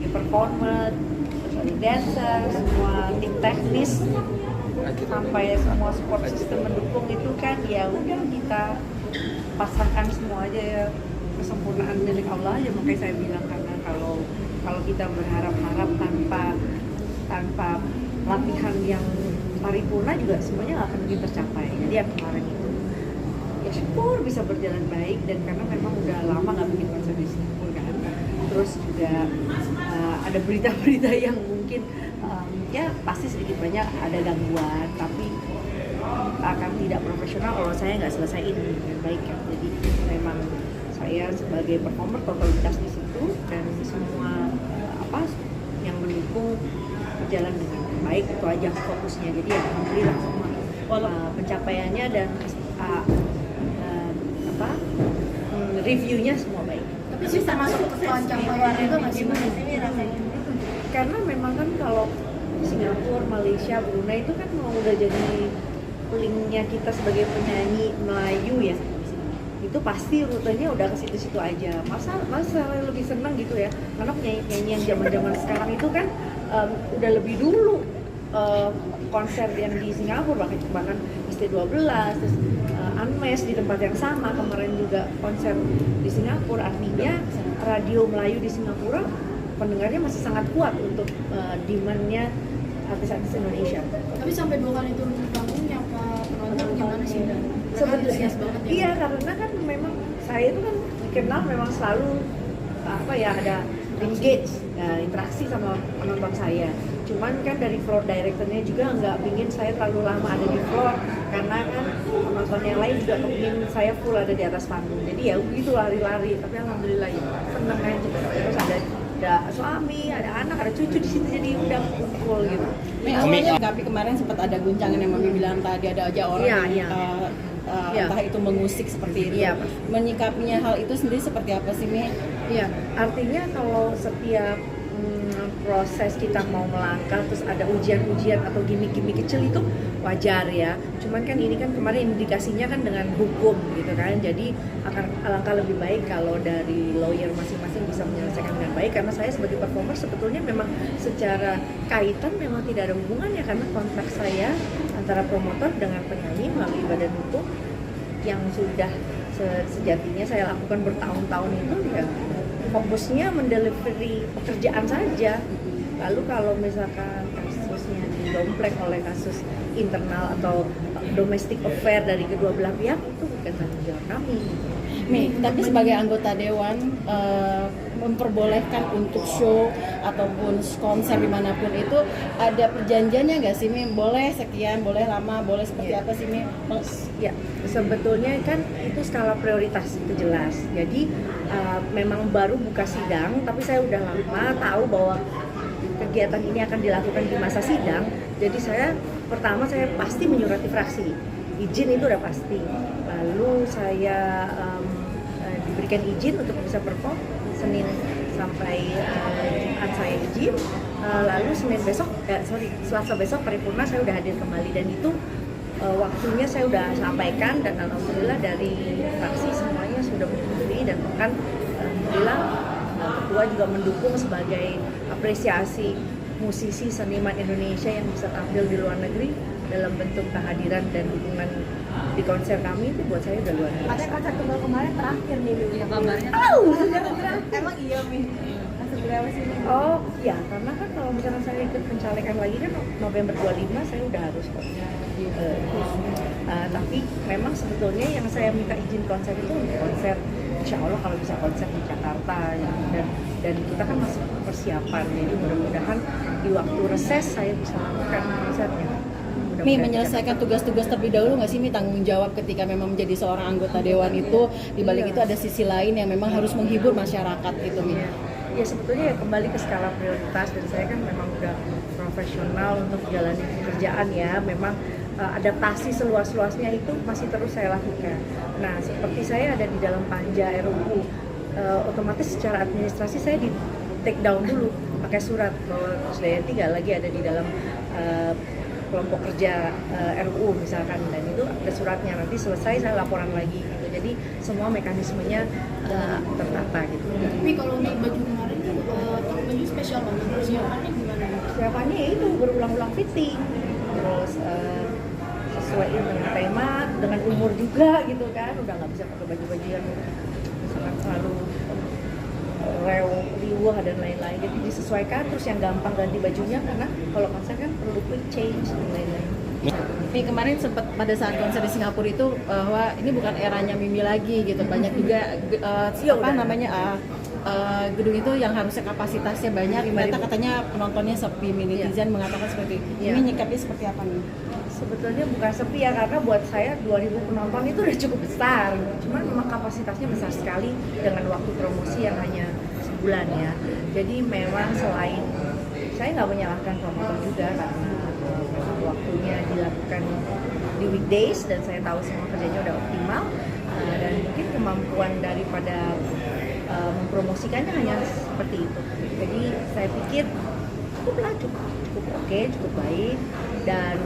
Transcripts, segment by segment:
Performer, dancer, semua tim teknis sampai semua support system mendukung itu kan ya udah kita pasrahkan semua aja ya, kesempurnaan milik Allah aja. Makanya saya bilang karena kalau kita berharap-harap tanpa latihan yang paripurna juga semuanya nggak akan mungkin tercapai. Jadi yang kemarin itu ya syukur bisa berjalan baik, dan karena memang udah lama nggak bikin konser di Singapura kan. Terus juga ada berita-berita yang mungkin ya pasti sedikit banyak ada gangguan, tapi akan tidak profesional kalau saya nggak selesaiin dengan baik kan. Jadi memang saya sebagai performer totalitas di situ, dan semua yang mendukung berjalan dengan baik, itu aja fokusnya. Jadi ya alhamdulillah semua pencapaiannya dan reviewnya semua baik. Tapi bisa masuk ke pencapaian itu nggak sih Mas? Karena memang kan kalau Singapura, Malaysia, Brunei itu kan mau udah jadi linknya kita sebagai penyanyi Melayu ya, itu pasti rutenya udah ke situ-situ aja. Masa lebih senang gitu ya, karena penyanyi yang zaman sekarang itu kan udah lebih dulu konser yang di Singapura, bahkan ST12, terus Unmesh di tempat yang sama, kemarin juga konser di Singapura. Artinya radio Melayu di Singapura pendengarnya masih sangat kuat untuk demand-nya artis-artis Indonesia. Tapi sampai 2 kali turun ke panggungnya Pak penonton gimana sih? Sebetulnya iya, karena kan memang saya itu kan dikenal memang selalu ada engage, interaksi sama penonton saya. Cuman kan dari floor directornya juga nggak pingin saya terlalu lama ada di floor, karena kan penonton yang lain juga kepingin saya full ada di atas panggung. Jadi ya begitu lari-lari, tapi alhamdulillah ya seneng aja. Terus ada suami, ada anak, ada cucu di situ, jadi udah kumpul gitu. Tapi kemarin sempat ada guncangan yang Mami bilang tadi ada aja orang entah itu mengusik seperti itu. Iya, menyikapinya hal itu sendiri seperti apa sih Mi? Iya, artinya kalau setiap proses kita mau melangkah terus ada ujian-ujian atau gimmick-gimmick kecil itu wajar ya. Cuman kan ini kan kemarin indikasinya kan dengan hukum gitu kan. Jadi akan alangkah lebih baik kalau dari lawyer masing-masing bisa menyelesaikan dengan baik, karena saya sebagai performer sebetulnya memang secara kaitan memang tidak ada hubungannya, karena kontrak saya antara promotor dengan penyanyi melalui badan hukum yang sudah sejatinya saya lakukan bertahun-tahun itu ya fokusnya mendelivery pekerjaan saja. Lalu kalau misalkan kasusnya didompleng oleh kasus internal atau domestic affair dari kedua belah pihak, itu bukan tanggung jawab kami. Mi, tapi sebagai anggota dewan memperbolehkan untuk show ataupun konser dimanapun itu ada perjanjiannya nggak sih Mi? Boleh sekian, boleh lama, boleh seperti apa sih Mi? Ya, sebetulnya kan itu skala prioritas itu jelas. Jadi memang baru buka sidang, tapi saya udah lama tahu bahwa kegiatan ini akan dilakukan di masa sidang. Jadi saya pasti menyurati fraksi, izin itu udah pasti. Lalu saya diberikan izin untuk bisa perform Senin sampai Jumat saya izin. Lalu Selasa besok paripurna saya udah hadir kembali, dan itu waktunya saya udah sampaikan, dan alhamdulillah dari fraksi semuanya sudah menyetujui, dan bahkan alhamdulillah ketua juga mendukung sebagai apresiasi musisi seniman Indonesia yang bisa tampil di luar negeri dalam bentuk kehadiran dan dukungan di konser kami. Itu buat saya udah luar biasa. Ada konser tunggal kemarin terakhir nih yang kabarnya. Emang iya Mi? Berapa sih? Oh iya, karena kan kalau misalnya saya ikut pencalekan lagi kan November 25 saya udah harus tapi memang sebetulnya yang saya minta izin konser itu untuk konser, insya Allah kalau bisa konser di Jakarta ya, dan kita kan masih persiapan, jadi mudah-mudahan di waktu reses saya bisa lakukan konsernya. Mi, menyelesaikan tugas-tugas terlebih dahulu nggak sih Mi, tanggung jawab ketika memang menjadi seorang anggota dewan itu, di balik itu ada sisi lain yang memang harus menghibur masyarakat gitu Mi? Ya sebetulnya ya kembali ke skala prioritas, dan saya kan memang udah profesional untuk menjalani pekerjaan ya. Memang adaptasi seluas-luasnya itu masih terus saya lakukan. Nah seperti saya ada di dalam panja RUU, otomatis secara administrasi saya di take down dulu pakai surat bahwa Kusdayanti nggak lagi ada di dalam kelompok kerja RUU misalkan, dan itu ada suratnya, nanti selesai saya laporan lagi gitu. Jadi semua mekanismenya tertata gitu. Tapi kalau untuk baju kemarin tuh baju spesial banget, persiapannya gimana? Persiapannya ya itu berulang-ulang fitting, terus sesuaiin dengan tema, dengan umur juga gitu kan, udah nggak bisa pakai baju-baju yang sangat selalu riuh dan lain-lain, jadi disesuaikan. Terus yang gampang ganti bajunya, karena kalau konser kan perlu quick change dan lain-lain. Tapi kemarin sempat pada saat konser di Singapura itu bahwa ini bukan eranya Mimi lagi gitu, banyak juga gedung itu yang harusnya kapasitasnya banyak, ternyata katanya penontonnya sepi, netizen mengatakan seperti itu. Iya. Ini nyikapnya seperti apa nih? Sebetulnya bukan sepi ya, karena buat saya 2000 penonton itu udah cukup besar. Cuman memang kapasitasnya besar sekali dengan waktu promosi yang hanya sebulan ya. Jadi memang selain, saya nggak menyalahkan promotor juga, karena waktunya dilakukan di weekdays dan saya tahu semua kerjanya udah optimal, dan mungkin kemampuan daripada mempromosikannya hanya seperti itu. Jadi saya pikir cukup oke, cukup baik, dan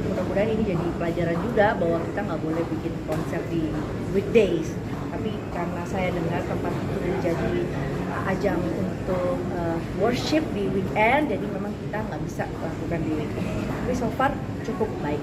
mudah-mudahan ini jadi pelajaran juga bahwa kita nggak boleh bikin konser di weekdays. Tapi karena saya dengar tempat itu menjadi ajang untuk worship di weekend, jadi memang kita nggak bisa lakukan di weekend. Tapi so far cukup baik.